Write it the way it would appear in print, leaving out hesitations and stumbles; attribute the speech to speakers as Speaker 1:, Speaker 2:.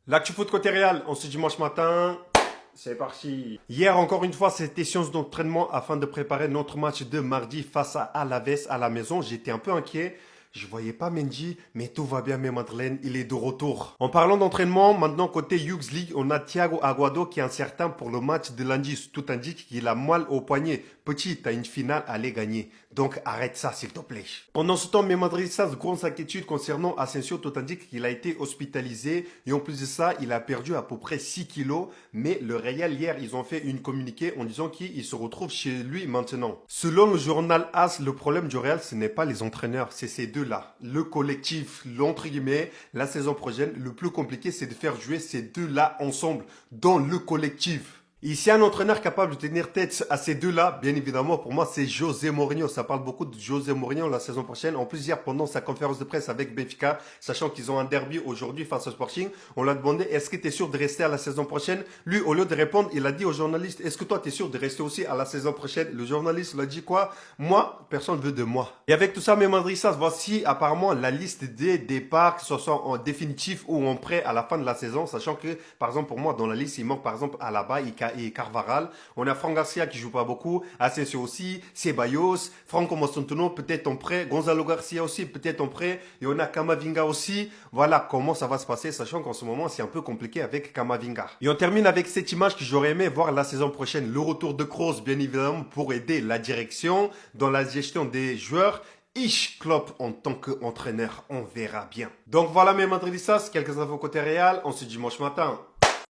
Speaker 1: L'actu foot côté Real, on se dit dimanche matin. C'est parti. Hier, encore une fois, c'était séance d'entraînement afin de préparer notre match de mardi face à Alaves à la maison. J'étais un peu inquiet. Je voyais pas Mendy, mais tout va bien, mais Madeleine, il est de retour. En parlant d'entraînement, maintenant côté Youth League, on a Thiago Aguado qui est incertain pour le match de lundi. Tout indique qu'il a mal au poignet. Petit, t'as une finale à aller gagner. Donc arrête ça, s'il te plaît. Pendant ce temps, mes madridistas, grosse inquiétude concernant Asensio. Tout indique qu'il a été hospitalisé. Et en plus de ça, il a perdu à peu près 6 kilos. Mais le Real, hier, ils ont fait une communiqué en disant qu'il se retrouve chez lui maintenant. Selon le journal AS, le problème du Real, ce n'est pas les entraîneurs, c'est ces deux-là. Le collectif, l'entre guillemets, la saison prochaine, le plus compliqué, c'est de faire jouer ces deux-là ensemble dans le collectif. Ici, un entraîneur capable de tenir tête à ces deux-là, bien évidemment, pour moi, c'est José Mourinho. Ça parle beaucoup de José Mourinho la saison prochaine. En plus, hier, pendant sa conférence de presse avec Benfica, sachant qu'ils ont un derby aujourd'hui face au Sporting, on l'a demandé, est-ce que tu es sûr de rester à la saison prochaine? Lui, au lieu de répondre, il a dit au journaliste, est-ce que toi, tu es sûr de rester aussi à la saison prochaine? Le journaliste lui a dit quoi? Moi, personne ne veut de moi. Et avec tout ça, mes madrissas, voici apparemment la liste des départs, que ce soit en définitif ou en prêt à la fin de la saison, sachant que, par exemple, pour moi, dans la liste, il manque par exemple Alaba et Carvajal. On a Franck Garcia qui joue pas beaucoup, Asensio aussi, Ceballos, Franco Mostantuno peut-être en prêt, Gonzalo Garcia aussi peut-être en prêt, et on a Camavinga aussi. Voilà comment ça va se passer, sachant qu'en ce moment c'est un peu compliqué avec Camavinga. Et on termine avec cette image que j'aurais aimé voir la saison prochaine, le retour de Kroos bien évidemment pour aider la direction dans la gestion des joueurs. Klopp en tant qu'entraîneur, on verra bien. Donc voilà mes madridistas, quelques infos côté Real, on se dit dimanche matin.